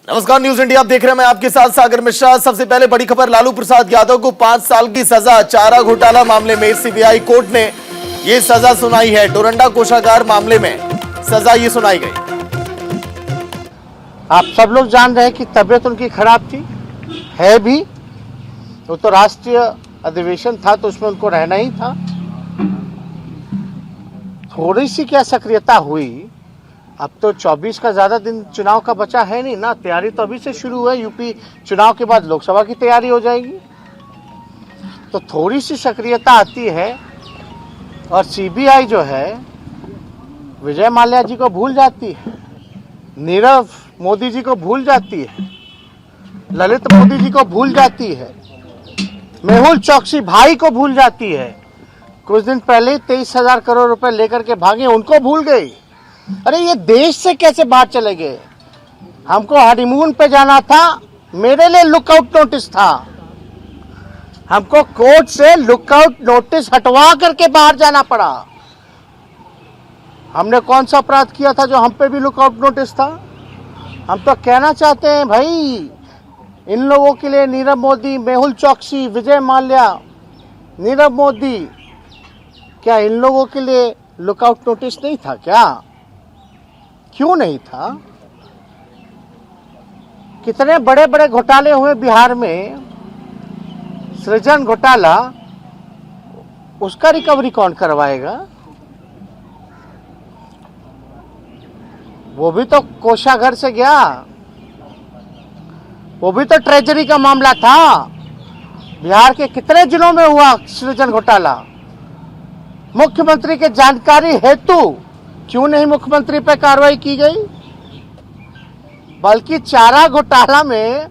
नमस्कार, news India आप देख रहे हैं। मैं आपके साथ सागर मिश्रा। सबसे पहले बड़ी खबर, लालू प्रसाद यादव को 5 साल की सजा चारा घोटाला मामले में सीबीआई कोर्ट ने यह सजा सुनाई है। डोरंडा कोषागार मामले में सजा ये सुनाई गई। आप सब लोग जान रहे हैं कि तबीयत उनकी खराब थी, है भी। वो तो राष्ट्रीय अधिवेशन था तो उसमें उनको रहना ही था। थोड़ी सी क्या सक्रियता हुई। अब तो 24 का ज्यादा दिन चुनाव का बचा है नहीं ना। तैयारी तो अभी से शुरू है। यूपी चुनाव के बाद लोकसभा की तैयारी हो जाएगी, तो थोड़ी सी सक्रियता आती है। और सीबीआई जो है विजय माल्या जी को भूल जाती है, नीरव मोदी जी को भूल जाती है, ललित मोदी जी को भूल जाती है, मेहुल चौकसी भाई को भूल जाती है। कुछ दिन पहले 23,000 करोड़ रुपए लेकर के भागे, उनको भूल गई। अरे ये देश से कैसे बाहर चले गए? हमको हनीमून पे जाना था, मेरे लिए लुकआउट नोटिस था। हमको कोर्ट से लुकआउट नोटिस हटवा करके बाहर जाना पड़ा। हमने कौन सा अपराध किया था जो हम पे भी लुकआउट नोटिस था? हम तो कहना चाहते हैं भाई, इन लोगों के लिए नीरव मोदी, मेहुल चौकसी, विजय माल्या, नीरव मोदी, क्या इन लोगों के लिए लुकआउट नोटिस नहीं था क्या? क्यों नहीं था? कितने बड़े बड़े घोटाले हुए बिहार में। सृजन घोटाला, उसका रिकवरी कौन करवाएगा? वो भी तो कोषागार से गया, वो भी तो ट्रेजरी का मामला था। बिहार के कितने जिलों में हुआ सृजन घोटाला? मुख्यमंत्री के जानकारी हेतु क्यों नहीं मुख्यमंत्री पर कार्रवाई की गई? बल्कि चारा घोटाला में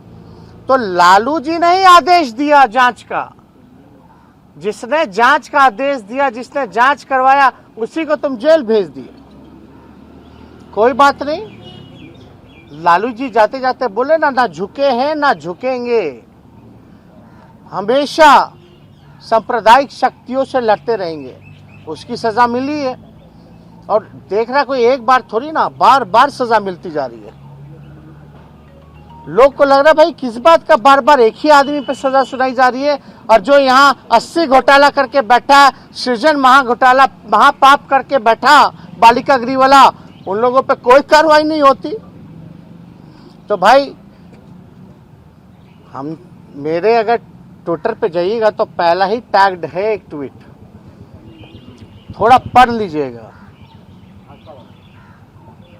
तो लालू जी ने ही आदेश दिया जांच का। जिसने जांच का आदेश दिया, जिसने जांच करवाया, उसी को तुम जेल भेज दिए। कोई बात नहीं, लालू जी जाते जाते बोले ना झुके हैं ना झुकेंगे, हमेशा सांप्रदायिक शक्तियों से लड़ते रहेंगे। उसकी सजा मिली है और देख रहा कोई एक बार थोड़ी ना, बार बार सजा मिलती जा रही है। लोग को लग रहा है भाई किस बात का बार बार एक ही आदमी पे सजा सुनाई जा रही है। और जो यहाँ 80 घोटाला करके बैठा, सृजन महाघोटाला महापाप करके बैठा बालिका गृह वाला, उन लोगों पे कोई कार्रवाई नहीं होती। तो भाई हम मेरे अगर ट्विटर पे जाइएगा तो पहला ही टैग्ड है एक ट्वीट, थोड़ा पढ़ लीजिएगा।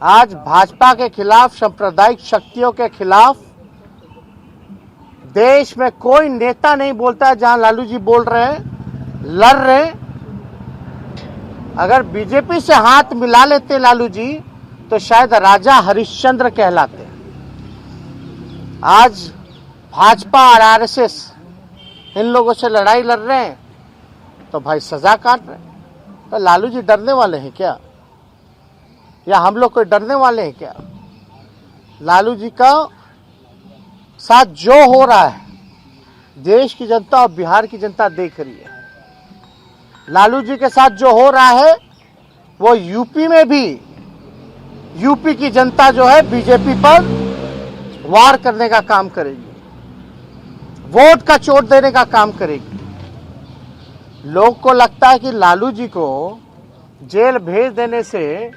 आज भाजपा के खिलाफ, सांप्रदायिक शक्तियों के खिलाफ देश में कोई नेता नहीं बोलता है जहां लालू जी बोल रहे हैं, लड़ रहे हैं। अगर बीजेपी से हाथ मिला लेते लालू जी तो शायद राजा हरिश्चंद्र कहलाते। आज भाजपा और आरएसएस इन लोगों से लड़ाई लड़ रहे हैं तो भाई सजा काट रहे हैं। तो लालू जी डरने वाले हैं क्या? या हम लोग कोई डरने वाले हैं क्या? लालू जी का साथ जो हो रहा है देश की जनता और बिहार की जनता देख रही है। लालू जी के साथ जो हो रहा है वो यूपी में भी, यूपी की जनता जो है बीजेपी पर वार करने का काम करेगी, वोट का चोट देने का काम करेगी। लोग को लगता है कि लालू जी को जेल भेज देने से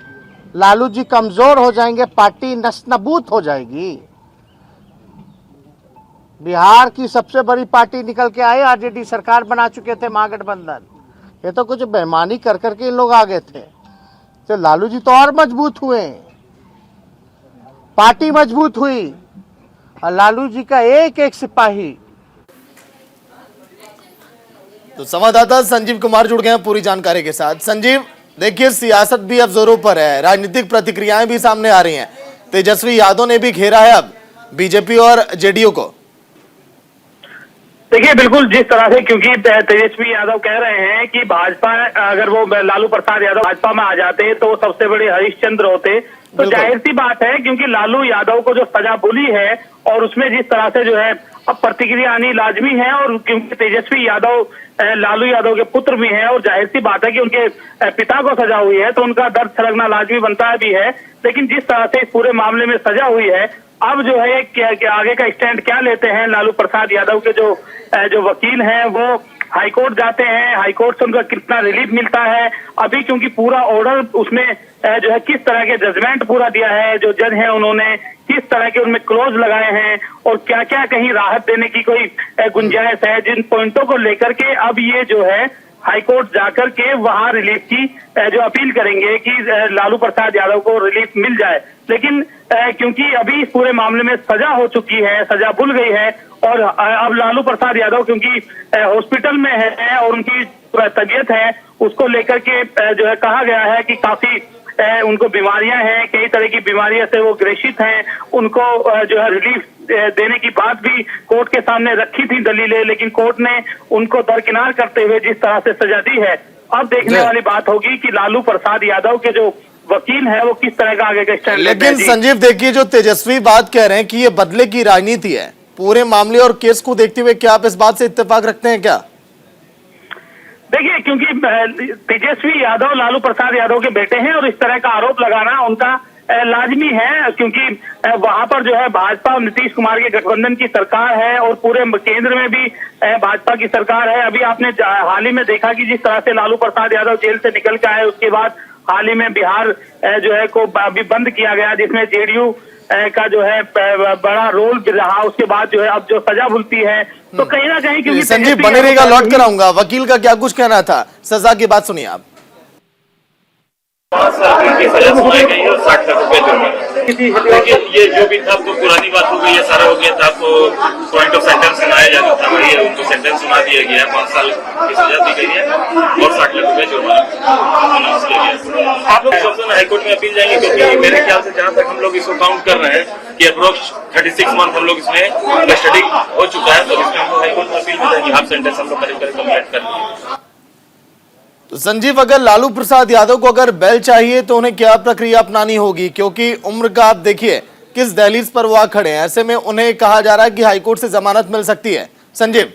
लालू जी कमजोर हो जाएंगे, पार्टी नस्तानाबूद हो जाएगी। बिहार की सबसे बड़ी पार्टी निकल के आई, आरजेडी सरकार बना चुके थे महागठबंधन। ये तो कुछ बेईमानी कर करके इन लोग आ गए थे। तो लालू जी तो और मजबूत हुए, पार्टी मजबूत हुई और लालू जी का एक एक सिपाही। तो संवाददाता संजीव कुमार जुड़ गए हैं पूरी जानकारी के साथ। संजीव, देखिए सियासत भी अब जोरों पर है, राजनीतिक प्रतिक्रियाएं भी सामने आ रही हैं। तेजस्वी यादव ने भी घेरा है अब बीजेपी और जेडीयू को। देखिए बिल्कुल, जिस तरह से, क्योंकि तेजस्वी यादव कह रहे हैं कि भाजपा, अगर वो लालू प्रसाद यादव भाजपा में आ जाते तो सबसे बड़े हरिश्चंद्र होते। तो जाहिर सी बात है, क्योंकि लालू यादव को जो सजा मिली है और उसमें जिस तरह से जो है अब प्रतिक्रिया आनी लाजमी है। और क्योंकि तेजस्वी यादव लालू यादव के पुत्र भी हैं और जाहिर सी बात है कि उनके पिता को सजा हुई है तो उनका दर्द छलकना लाजमी बनता भी है। लेकिन जिस तरह से इस पूरे मामले में सजा हुई है अब जो है क्या आगे का स्टैंड क्या लेते हैं लालू प्रसाद यादव के जो वकील हैं, वो हाईकोर्ट जाते हैं, हाईकोर्ट से उनका कितना रिलीफ मिलता है अभी, क्योंकि पूरा ऑर्डर उसमें जो है किस तरह के जजमेंट पूरा दिया है, जो जज हैं उन्होंने किस तरह के उनमें क्लोज लगाए हैं और क्या क्या कहीं राहत देने की कोई गुंजाइश है, जिन पॉइंटों को लेकर के अब ये जो है हाईकोर्ट जाकर के वहां रिलीफ की जो अपील करेंगे कि लालू प्रसाद यादव को रिलीफ मिल जाए। लेकिन क्योंकि अभी इस पूरे मामले में सजा हो चुकी है, सजा भूल गई है और अब लालू प्रसाद यादव क्योंकि हॉस्पिटल में है और उनकी तबीयत है, उसको लेकर के जो है कहा गया है कि काफी उनको बीमारियां हैं, कई तरह की बीमारियों से वो ग्रसित हैं, उनको जो है रिलीफ देने की बात भी कोर्ट के सामने रखी थी दलीलें, लेकिन कोर्ट ने उनको दरकिनार करते हुए जिस तरह से सजा दी है, अब देखने वाली बात होगी कि लालू प्रसाद यादव के जो वकील है वो किस तरह का आगे का स्टैंड लेते हैं। लेकिन संजीव देखिए, जो तेजस्वी बात कह रहे हैं कि ये बदले की राजनीति है पूरे मामले और केस को देखते हुए, क्या आप इस बात से इत्तेफाक रखते हैं क्या? देखिए, क्योंकि तेजस्वी यादव लालू प्रसाद यादव के बेटे हैं और इस तरह का आरोप लगाना उनका लाजमी है, क्योंकि वहां पर जो है भाजपा और नीतीश कुमार के गठबंधन की सरकार है और पूरे केंद्र में भी भाजपा की सरकार है। अभी आपने हाल ही में देखा कि जिस तरह से लालू प्रसाद यादव जेल से निकल के आए, उसके बाद हाल ही में बिहार जो है को अभी बंद किया गया, जिसमें जेडीयू का जो है बड़ा रोल रहा। उसके बाद जो है अब जो सजा भुगती है, तो कहीं ना कहीं क्योंकि संजीव बने रहेगा, लौट कर आऊंगा। वकील का क्या कुछ कहना था, सजा की बात सुनिए आप। 5 साल की सजा सुनाई गई और 60 लाख रुपए जुर्माना। लेकिन ये जो भी था तो पुरानी बात हो गई है, सारा हो गया था। आपको पॉइंट ऑफ सेंटेंस सुनाया जाना था, वही उनको सेंटेंस सुना दिया गया है, 5 साल की सजा दी गई है और 60 लाख रुपए जुर्माना अनाउंस किया गया। आप लोग सबसे हाईकोर्ट में अपील जाएंगे, क्योंकि मेरे ख्याल से जहां तक हम लोग इसको काउंट कर रहे हैं कि अप्रोक्स 36 मंथ हम लोग इसमें कस्टडी हो चुका है, तो इसमें हम लोग हाईकोर्ट में अपील में जाएंगे। हाफ सेंटेंस हम लोग करीब कंप्लीट कर दिए। तो संजीव, अगर लालू प्रसाद यादव को अगर बेल चाहिए तो उन्हें क्या प्रक्रिया अपनानी होगी, क्योंकि उम्र का आप देखिए किस दहलीज पर वो आ खड़े हैं, ऐसे में उन्हें कहा जा रहा है कि हाईकोर्ट से जमानत मिल सकती है। संजीव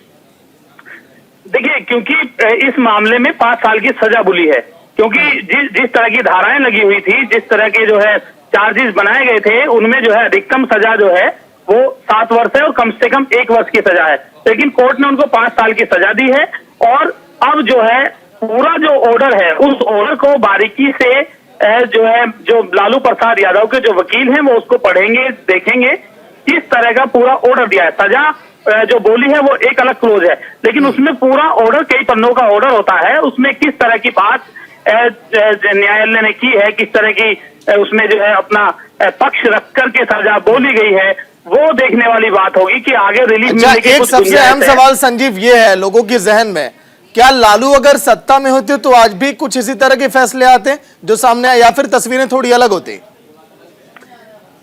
देखिए, क्योंकि इस मामले में 5 साल की सजा भुली है, क्योंकि जिस तरह की धाराएं लगी हुई थी, जिस तरह के जो है चार्जेस बनाए गए थे, उनमें जो है अधिकतम सजा जो है वो 7 वर्ष है और कम से कम 1 वर्ष की सजा है। लेकिन कोर्ट ने उनको 5 साल की सजा दी है और अब जो है पूरा जो ऑर्डर है, उस ऑर्डर को बारीकी से जो लालू प्रसाद यादव के जो वकील हैं वो उसको पढ़ेंगे, देखेंगे किस तरह का पूरा ऑर्डर दिया है। सजा जो बोली है वो एक अलग क्लोज है, लेकिन उसमें पूरा ऑर्डर कई पन्नों का ऑर्डर होता है, उसमें किस तरह की बात न्यायालय ने की है, किस तरह की उसमें जो है अपना पक्ष रख करके सजा बोली गई है, वो देखने वाली बात होगी कि आगे रिलीफ मिलने की एक कुछ सबसे अहम गुंजाइश है। सवाल संजीव ये है लोगों के जहन में, क्या लालू अगर सत्ता में होते तो आज भी कुछ इसी तरह के फैसले आते जो सामने आए, या फिर तस्वीरें थोड़ी अलग होती?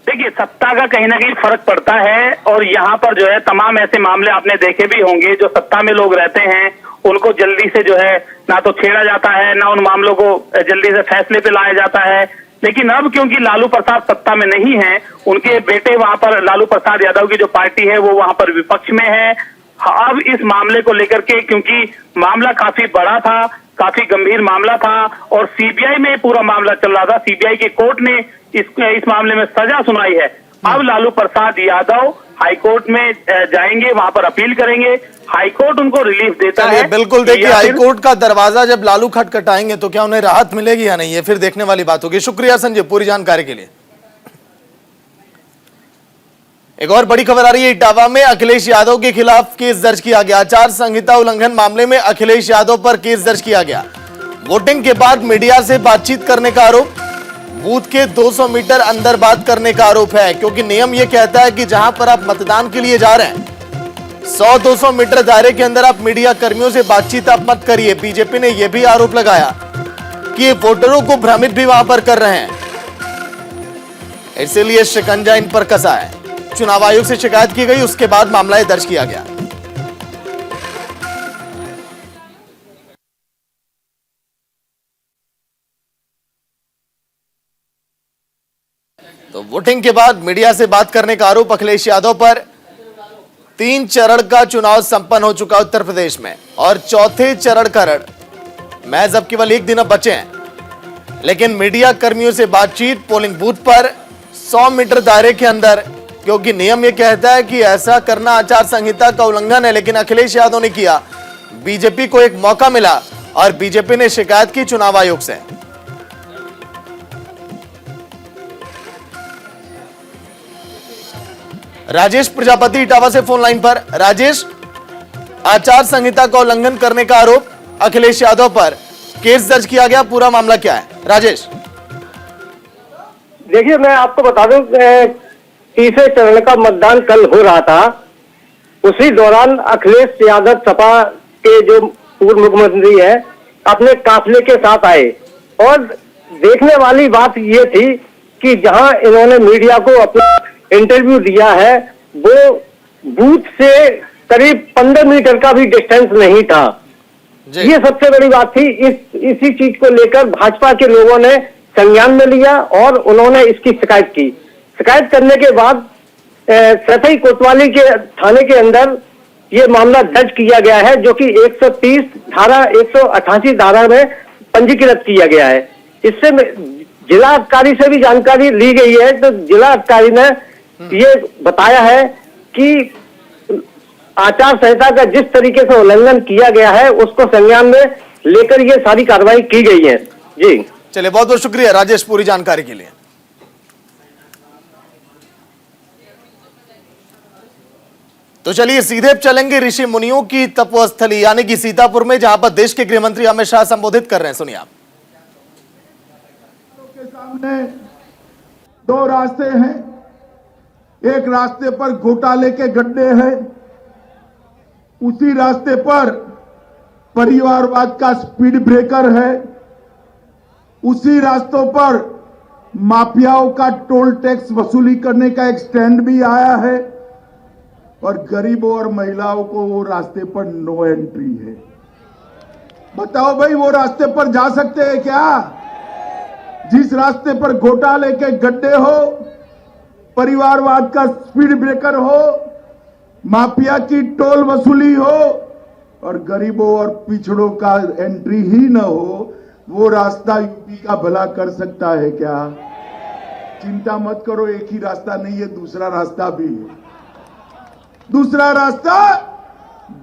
देखिए, सत्ता का कहीं ना कहीं फर्क पड़ता है और यहाँ पर जो है तमाम ऐसे मामले आपने देखे भी होंगे, जो सत्ता में लोग रहते हैं उनको जल्दी से जो है ना तो छेड़ा जाता है, ना उन मामलों को जल्दी से फैसले पे लाया जाता है। लेकिन अब क्योंकि लालू प्रसाद सत्ता में नहीं है, उनके बेटे वहां पर लालू प्रसाद यादव की जो पार्टी है वो वहां पर विपक्ष में है। अब इस मामले को लेकर के, क्योंकि मामला काफी बड़ा था, काफी गंभीर मामला था और सीबीआई में पूरा मामला चल रहा था, सीबीआई की कोर्ट ने इस मामले में सजा सुनाई है। अब लालू प्रसाद यादव हाईकोर्ट में जाएंगे, वहां पर अपील करेंगे, हाईकोर्ट उनको रिलीफ देता है। बिल्कुल, देखिए हाईकोर्ट का दरवाजा जब लालू खटखटाएंगे तो क्या उन्हें राहत मिलेगी या नहीं, ये फिर देखने वाली बात होगी। शुक्रिया संजय पूरी जानकारी के लिए। एक और बड़ी खबर आ रही है, इटावा में अखिलेश यादव के खिलाफ केस दर्ज किया गया। आचार संहिता उल्लंघन मामले में अखिलेश यादव पर केस दर्ज किया गया। वोटिंग के बाद मीडिया से बातचीत करने का आरोप, बूथ के 200 मीटर अंदर बात करने का आरोप है, क्योंकि नियम यह कहता है कि जहां पर आप मतदान के लिए जा रहे हैं 100-200 मीटर दायरे के अंदर आप मीडिया कर्मियों से बातचीत आप मत करिए। बीजेपी ने यह भी आरोप लगाया कि वोटरों को भ्रमित भी वहां पर कर रहे हैं, इसीलिए शिकंजा इन पर कसा है। चुनाव आयोग से शिकायत की गई, उसके बाद मामला दर्ज किया गया। तो वोटिंग के बाद मीडिया से बात करने का आरोप अखिलेश यादव पर। 3 चरण का चुनाव संपन्न हो चुका उत्तर प्रदेश में और चौथे चरण का रण महज अब केवल 1 दिन अब बचे हैं, लेकिन मीडिया कर्मियों से बातचीत पोलिंग बूथ पर 100 मीटर दायरे के अंदर क्योंकि नियम ये कहता है कि ऐसा करना आचार संहिता का उल्लंघन है, लेकिन अखिलेश यादव ने किया। बीजेपी को एक मौका मिला और बीजेपी ने शिकायत की चुनाव आयोग से। राजेश प्रजापति इटावा से फोन लाइन पर। राजेश, आचार संहिता का उल्लंघन करने का आरोप अखिलेश यादव पर, केस दर्ज किया गया, पूरा मामला क्या है? राजेश, देखिए, मैं आपको बता दूं, तीसरे चरण का मतदान कल हो रहा था। उसी दौरान अखिलेश यादव सपा के जो पूर्व मुख्यमंत्री हैं अपने काफिले के साथ आए और देखने वाली बात ये थी कि जहां इन्होंने मीडिया को अपना इंटरव्यू दिया है वो बूथ से करीब 15 मीटर का भी डिस्टेंस नहीं था। ये सबसे बड़ी बात थी। इसी चीज को लेकर भाजपा के लोगों ने संज्ञान में लिया और उन्होंने इसकी शिकायत की। शिकायत करने के बाद सतई कोतवाली के थाने के अंदर ये मामला दर्ज किया गया है, जो कि 130 धारा 188 धारा में पंजीकृत किया गया है। इससे जिला अधिकारी से भी जानकारी ली गई है, तो जिला अधिकारी ने ये बताया है कि आचार संहिता का जिस तरीके से उल्लंघन किया गया है उसको संज्ञान में लेकर ये सारी कार्रवाई की गई है। जी चलिए, बहुत बहुत शुक्रिया राजेश पूरी जानकारी के लिए। तो चलिए सीधे चलेंगे ऋषि मुनियों की तपोस्थली यानी कि सीतापुर में, जहां पर देश के गृहमंत्री अमित शाह संबोधित कर रहे हैं। सुनिए आप। के सामने दो रास्ते हैं। एक रास्ते पर घोटाले के गड्ढे हैं, उसी रास्ते पर परिवारवाद का स्पीड ब्रेकर है, उसी रास्तों पर माफियाओं का टोल टैक्स वसूली करने का एक स्टैंड भी आया है और गरीबों और महिलाओं को वो रास्ते पर नो एंट्री है। बताओ भाई, वो रास्ते पर जा सकते हैं क्या? जिस रास्ते पर घोटाले के गड्ढे हो, परिवारवाद का स्पीड ब्रेकर हो, माफिया की टोल वसूली हो और गरीबों और पिछड़ों का एंट्री ही न हो, वो रास्ता यूपी का भला कर सकता है क्या? चिंता मत करो, एक ही रास्ता नहीं है, दूसरा रास्ता भी है। दूसरा रास्ता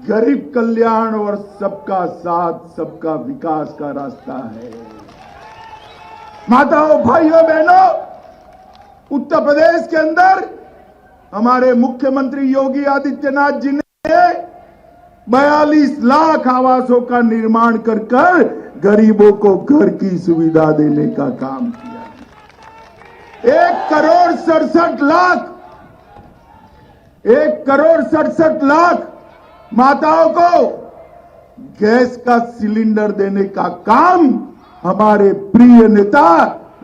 गरीब कल्याण और सबका साथ, सबका विकास का रास्ता है। माताओं, भाइयों, बहनों, उत्तर प्रदेश के अंदर हमारे मुख्यमंत्री योगी आदित्यनाथ जी ने 42 लाख आवासों का निर्माण कर गरीबों को घर की सुविधा देने का काम किया। 1,67,00,000 माताओं को गैस का सिलेंडर देने का काम हमारे प्रिय नेता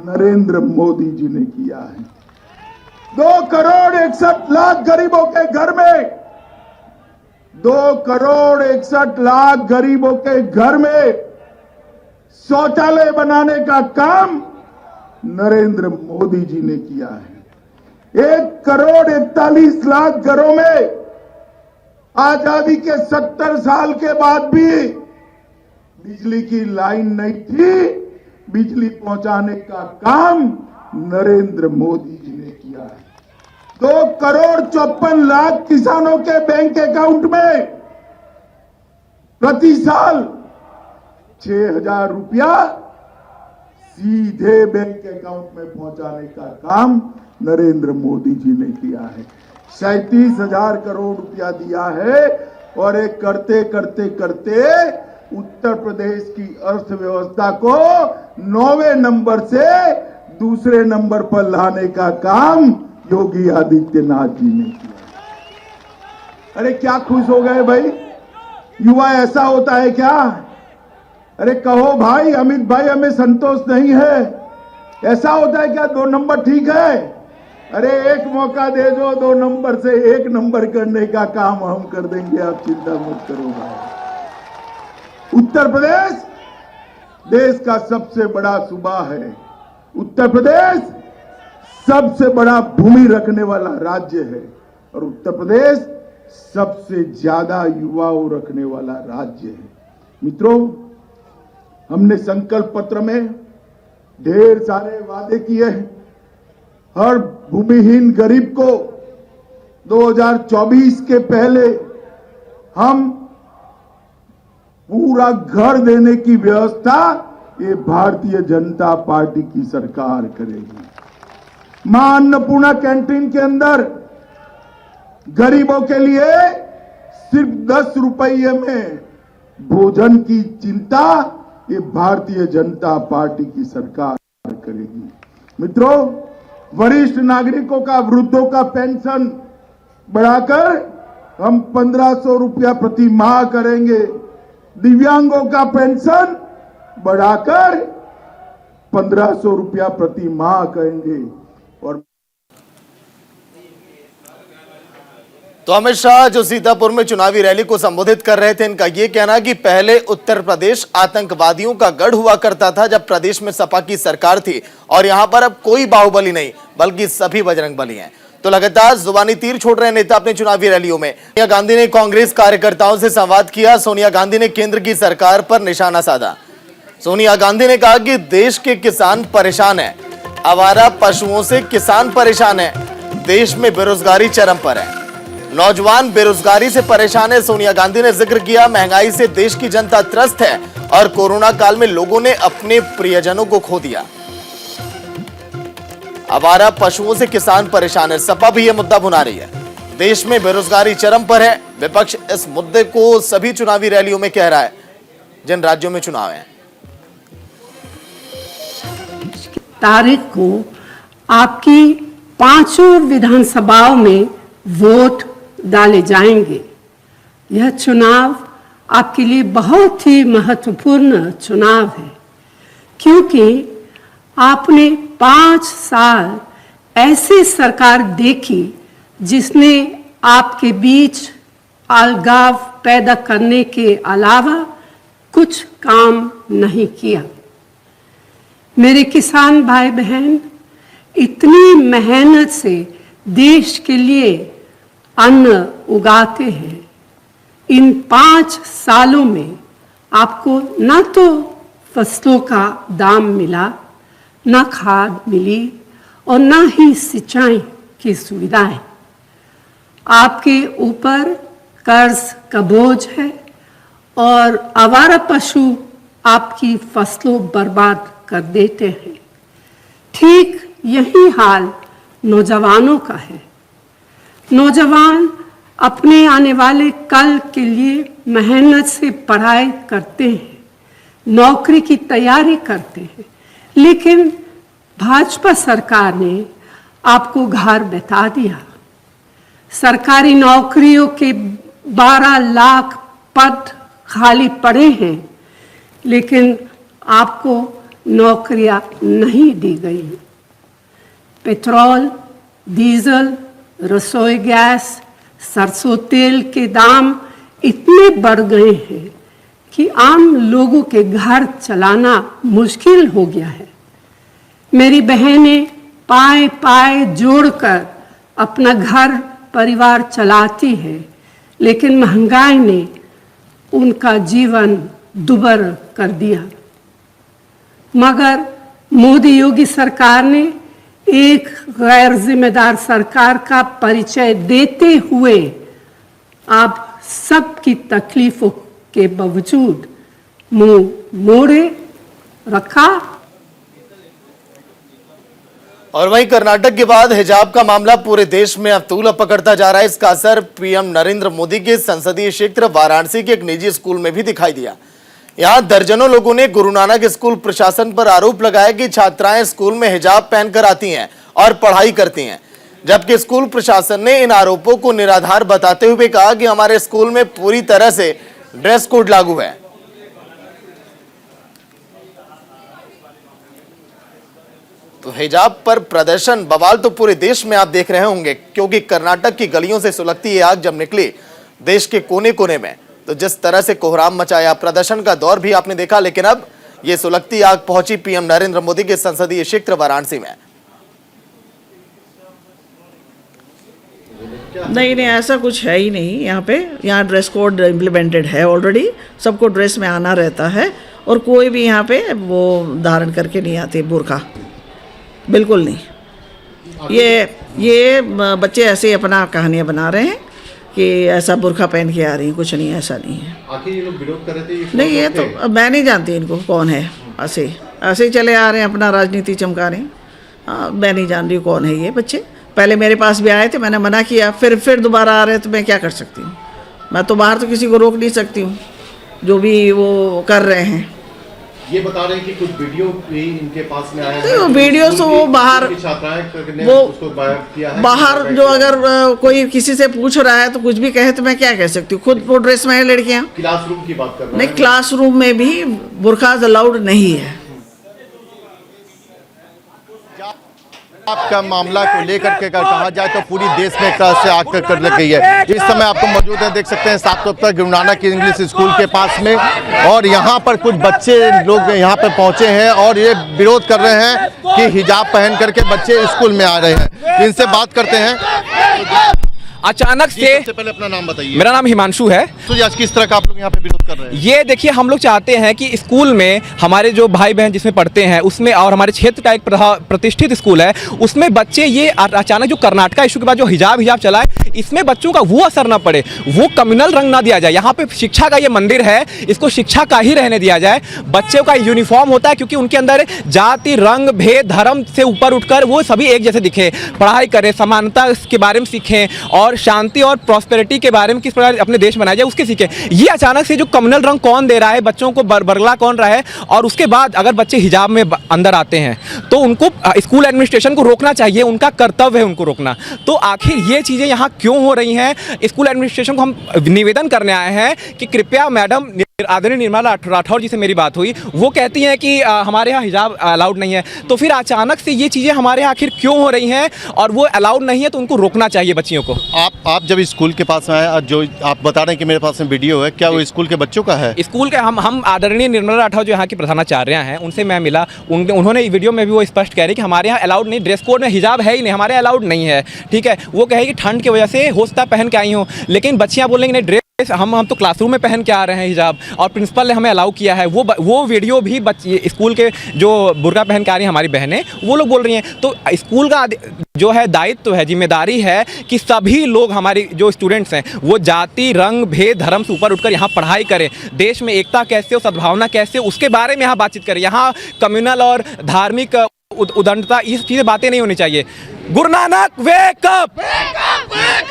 नरेंद्र मोदी जी ने किया है। 2,61,00,000 गरीबों के घर में 2,61,00,000 गरीबों के घर में शौचालय बनाने का काम नरेंद्र मोदी जी ने किया है। 1,41,00,000 घरों में आजादी के 70 साल के बाद भी बिजली की लाइन नहीं थी, बिजली पहुंचाने का काम नरेंद्र मोदी जी ने किया है। 2,54,00,000 किसानों के बैंक अकाउंट में प्रति साल 6,000 रुपया सीधे बैंक अकाउंट में पहुंचाने का काम नरेंद्र मोदी जी ने किया है। 37,000 करोड़ रुपया दिया है और एक करते करते करते उत्तर प्रदेश की अर्थव्यवस्था को 9वें नंबर से दूसरे नंबर पर लाने का काम योगी आदित्यनाथ जी ने किया। अरे क्या खुश हो गए भाई? युवा ऐसा होता है क्या? अरे कहो भाई, अमित भाई, हमें संतोष नहीं है। ऐसा होता है क्या? 2 नंबर ठीक है? अरे एक मौका दे दो, 2 नंबर से 1 नंबर करने का काम हम कर देंगे, आप चिंता मत करो भाई। उत्तर प्रदेश देश का सबसे बड़ा सूबा है। उत्तर प्रदेश सबसे बड़ा भूमि रखने वाला राज्य है और उत्तर प्रदेश सबसे ज्यादा युवाओं रखने वाला राज्य है। मित्रों, हमने संकल्प पत्र में ढेर सारे वादे किए हैं। हर भूमिहीन गरीब को 2024 के पहले हम पूरा घर देने की व्यवस्था ये भारतीय जनता पार्टी की सरकार करेगी। मां अन्नपूर्णा कैंटीन के अंदर गरीबों के लिए सिर्फ 10 रुपये में भोजन की चिंता ये भारतीय जनता पार्टी की सरकार करेगी। मित्रों, वरिष्ठ नागरिकों का, वृद्धों का पेंशन बढ़ाकर हम 1500 रुपया प्रति माह करेंगे। दिव्यांगों का पेंशन बढ़ाकर 1500 रुपया प्रति माह करेंगे। और तो अमित शाह जो सीतापुर में चुनावी रैली को संबोधित कर रहे थे, इनका यह कहना कि पहले उत्तर प्रदेश आतंकवादियों का गढ़ हुआ करता था जब प्रदेश में सपा की सरकार थी, और यहां पर अब कोई बाहुबली नहीं बल्कि सभी बजरंगबली हैं। तो लगातार जुबानी तीर छोड़ रहे नेता अपने चुनावी रैलियों में। सोनिया गांधी ने कांग्रेस कार्यकर्ताओं से संवाद किया। सोनिया गांधी ने केंद्र की सरकार पर निशाना साधा। सोनिया गांधी ने कहा कि देश के किसान परेशान हैं, आवारा पशुओं से किसान परेशान है, देश में बेरोजगारी चरम पर है, नौजवान बेरोजगारी से परेशान है। सोनिया गांधी ने जिक्र किया महंगाई से देश की जनता त्रस्त है और कोरोना काल में लोगों ने अपने प्रियजनों को खो दिया। आवारा पशुओं से किसान परेशान है। सपा भी यह मुद्दा भुना रही है। देश में बेरोजगारी चरम पर है। विपक्ष इस मुद्दे को सभी चुनावी रैलियों में कह रहा है जिन राज्यों में चुनाव है। तारीख को आपकी 5 विधानसभाओं में वोट डाले जाएंगे। यह चुनाव आपके लिए बहुत ही महत्वपूर्ण चुनाव है, क्योंकि आपने 5 साल ऐसी सरकार देखी जिसने आपके बीच अलगाव पैदा करने के अलावा कुछ काम नहीं किया। मेरे किसान भाई बहन इतनी मेहनत से देश के लिए अन्न उगाते हैं। इन 5 सालों में आपको न तो फसलों का दाम मिला, न खाद मिली और न ही सिंचाई की सुविधाएं। आपके ऊपर कर्ज का बोझ है और आवारा पशु आपकी फसलों बर्बाद कर देते हैं। ठीक यही हाल नौजवानों का है। नौजवान अपने आने वाले कल के लिए मेहनत से पढ़ाई करते हैं, नौकरी की तैयारी करते हैं, लेकिन भाजपा सरकार ने आपको घर बैठा दिया। सरकारी नौकरियों के 12 लाख पद खाली पड़े हैं, लेकिन आपको नौकरियां नहीं दी गई। पेट्रोल, डीजल, रसोई गैस, सरसों तेल के दाम इतने बढ़ गए हैं कि आम लोगों के घर चलाना मुश्किल हो गया है। मेरी बहनें पाए पाए जोड़कर अपना घर परिवार चलाती है, लेकिन महंगाई ने उनका जीवन दुभर कर दिया। मगर मोदी योगी सरकार ने एक गैर जिम्मेदार सरकार का परिचय देते हुए आप सबकी तकलीफों के बावजूद मुंह मोड़े रखा। और वहीं कर्नाटक के बाद हिजाब का मामला पूरे देश में अब तूल पकड़ता जा रहा है। इसका असर पीएम नरेंद्र मोदी के संसदीय क्षेत्र वाराणसी के एक निजी स्कूल में भी दिखाई दिया। यहां दर्जनों लोगों ने गुरु नानक स्कूल प्रशासन पर आरोप लगाया कि छात्राएं स्कूल में हिजाब पहनकर आती हैं और पढ़ाई करती हैं, जबकि स्कूल प्रशासन ने इन आरोपों को निराधार बताते हुए कहा कि हमारे स्कूल में पूरी तरह से ड्रेस कोड लागू है। तो हिजाब पर प्रदर्शन बवाल तो पूरे देश में आप देख रहे होंगे, क्योंकि कर्नाटक की गलियों से सुलगती ये आग जब निकली देश के कोने कोने में, तो जिस तरह से कोहराम मचाया, प्रदर्शन का दौर भी आपने देखा, लेकिन अब ये सुलगती आग पहुंची पीएम नरेंद्र मोदी के संसदीय क्षेत्र वाराणसी में। नहीं, ऐसा कुछ है ही नहीं यहाँ पे। यहाँ ड्रेस कोड इम्प्लीमेंटेड है ऑलरेडी, सबको ड्रेस में आना रहता है और कोई भी यहाँ पे वो धारण करके नहीं आते बुर्का, बिल्कुल नहीं। ये ये बच्चे ऐसे ही अपना कहानियाँ बना रहे हैं कि ऐसा बुर्खा पहन के आ रही हैं, कुछ नहीं, ऐसा नहीं है। आखिर ये लोग विरोध कर रहे थे? नहीं, ये तो अब मैं नहीं जानती इनको कौन है, ऐसे ही चले आ रहे हैं, अपना राजनीति चमका रहे हैं। मैं नहीं जान रही कौन है ये बच्चे। पहले मेरे पास भी आए थे, मैंने मना किया, फिर दोबारा आ रहे हैं, तो मैं क्या कर सकती हूँ? मैं तो बाहर तो किसी को रोक नहीं सकती हूँ, जो भी वो कर रहे हैं। ये बता रहे हैं कि कुछ वीडियो भी इनके पास में आया है। वीडियो तो वो बाहर छात्राएं वो उसको किया है, बाहर जो अगर कोई किसी से पूछ रहा है तो कुछ भी कहे तो मैं क्या कह सकती हूँ? खुद वो ड्रेस में है लड़कियाँ। क्लासरूम की बात कर रहे हैं। नहीं, क्लासरूम में भी बुर्खाज अलाउड नहीं है। आपका मामला को लेकर के अगर कहा जाए तो पूरी देश में एक तरह से आग कर लग गई है। इस समय आपको मौजूद है, देख सकते हैं साफ तौर पर गुरु नानक इंग्लिश स्कूल के पास में, और यहाँ पर कुछ बच्चे लोग यहाँ पर पहुँचे हैं और ये विरोध कर रहे हैं कि हिजाब पहन करके बच्चे स्कूल में आ रहे हैं। इनसे बात करते हैं। अचानक से सबसे पहले अपना नाम बताइए। मेरा नाम हिमांशु है। तो आज किस तरह का आप लोग यहाँ पे विरोध कर रहे हैं? ये देखिए, हम लोग चाहते हैं कि स्कूल में हमारे जो भाई बहन जिसमें पढ़ते हैं उसमें, और हमारे क्षेत्र का एक प्रतिष्ठित स्कूल है उसमें बच्चे ये अचानक जो कर्नाटका इशू के बाद जो हिजाब चला है, इसमें बच्चों का वो असर ना पड़े, वो कम्युनल रंग ना दिया जाए। यहाँ पे शिक्षा का ये मंदिर है, इसको शिक्षा का ही रहने दिया जाए। बच्चों का यूनिफॉर्म होता है क्योंकि उनके अंदर जाति, रंग, भेद, धर्म से ऊपर उठकर वो सभी एक जैसे दिखे, पढ़ाई करें, समानता के बारे में सीखें और शांति और प्रॉस्पेरिटी के बारे में किस प्रकार अपने देश बनाया जाए उसके सीखें। ये अचानक से जो कम्युनल रंग कौन दे रहा है, बच्चों को बरगला कौन रहा है, और उसके बाद अगर बच्चे हिजाब में अंदर आते हैं तो उनको स्कूल एडमिनिस्ट्रेशन को रोकना चाहिए, उनका कर्तव्य है उनको रोकना। तो आखिर ये चीज़ें यहाँ क्यों हो रही हैं? स्कूल एडमिनिस्ट्रेशन को हम निवेदन करने आए हैं कि कृपया मैडम, आदरणीय निर्मला राठौर जी से मेरी बात हुई, वो कहती हैं कि हमारे यहाँ हिजाब अलाउड नहीं है। तो फिर अचानक से ये चीज़ें हमारे यहाँ आखिर क्यों हो रही हैं? और वो अलाउड नहीं है तो उनको रोकना चाहिए बच्चियों को। आप जब स्कूल के पास में आए, जो आप बता रहे हैं कि मेरे पास में वीडियो है, क्या वो स्कूल के बच्चों का है? स्कूल के हम आदरणीय निर्मला राठौर जो यहाँ की प्रधानाचार्य हैं उनसे मैं मिला, उन्होंने वीडियो में भी वो स्पष्ट कह रहे कि हमारे यहाँ अलाउड नहीं, ड्रेस कोड में हिजाब है ही नहीं, हमारे अलाउड नहीं है। ठीक है, वो कहे कि ठंड की वजह से हो सकता है पहन के आई हो, लेकिन बच्चियाँ बोलेंगे नहीं, ड्रेस हम तो क्लासरूम में पहन के आ रहे हैं हिजाब, और प्रिंसिपल ने हमें अलाउ किया है। वो वीडियो भी स्कूल के जो बुर्का पहन के आ रही हैं हमारी बहनें, वो लोग बोल रही हैं। तो स्कूल का जो है दायित्व है, जिम्मेदारी है कि सभी लोग, हमारी जो स्टूडेंट्स हैं, वो जाति, रंग, भेद, धर्म से ऊपर उठकर यहाँ पढ़ाई करें। देश में एकता कैसे हो, सद्भावना कैसे हो, उसके बारे में यहाँ बातचीत करें। यहाँ कम्युनल और धार्मिक उदंडता, इस चीज़ें बातें नहीं होनी चाहिए। Guru Nanak wake up.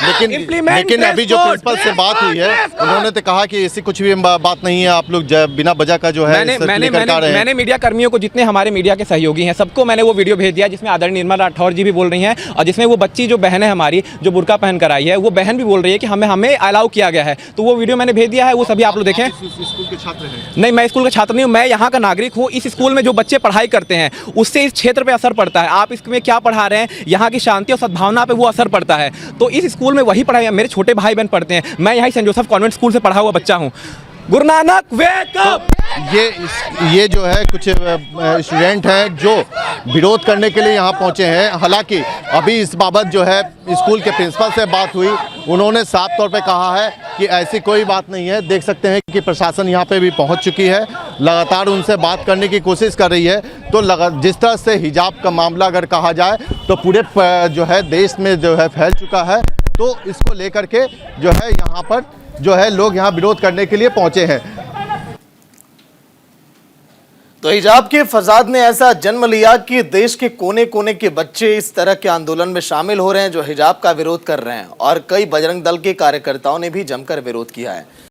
लेकिन अभी जो प्रिंसिपल से बात हुई है, उन्होंने तो कहा कि ऐसी कुछ भी बात नहीं है, आप लोग बिना वजह का जो है मैंने मीडिया कर्मियों को, जितने हमारे मीडिया के सहयोगी हैं, सबको मैंने वो वीडियो भेज दिया जिसमें आदरणीय निर्मला राठौर जी भी बोल रही हैं, और जिसमें वो बच्ची जो बहन है हमारी, जो बुर्का पहन कर आई है, वो बहन भी बोल रही है कि हमें अलाउ किया गया है। तो वो वीडियो मैंने भेज दिया है, वो सभी आप लोग देखें। स्कूल के छात्र हैं? नहीं, मैं स्कूल का छात्र नहीं हूँ, मैं यहाँ का नागरिक हूँ। इस स्कूल में जो बच्चे पढ़ाई करते हैं उससे इस क्षेत्र पे असर पड़ता है। आप इसमें क्या पढ़ा रहे हैं, यहाँ की शांति और सद्भावना पे वो असर पड़ता है। तो इस स्कूल में वही पढ़ाई, मेरे छोटे भाई बहन पढ़ते हैं, मैं यहाँ सेंट जोसेफ कॉन्वेंट स्कूल से पढ़ा हुआ बच्चा हूँ। Guru Nanak wake up. ये जो है कुछ स्टूडेंट हैं जो विरोध करने के लिए यहाँ पहुँचे हैं। हालांकि अभी इस बाबत जो है स्कूल के प्रिंसिपल से बात हुई, उन्होंने साफ तौर पे कहा है कि ऐसी कोई बात नहीं है। देख सकते हैं कि प्रशासन यहाँ पे भी पहुँच चुकी है, लगातार उनसे बात करने की कोशिश कर रही है। तो जिस तरह से हिजाब का मामला अगर कहा जाए तो पूरे जो है देश में जो है फैल चुका है, तो इसको लेकर के जो है यहाँ पर जो है लोग यहाँ विरोध करने के लिए पहुँचे हैं। तो हिजाब के फसाद ने ऐसा जन्म लिया कि देश के कोने कोने के बच्चे इस तरह के आंदोलन में शामिल हो रहे हैं जो हिजाब का विरोध कर रहे हैं, और कई बजरंग दल के कार्यकर्ताओं ने भी जमकर विरोध किया है।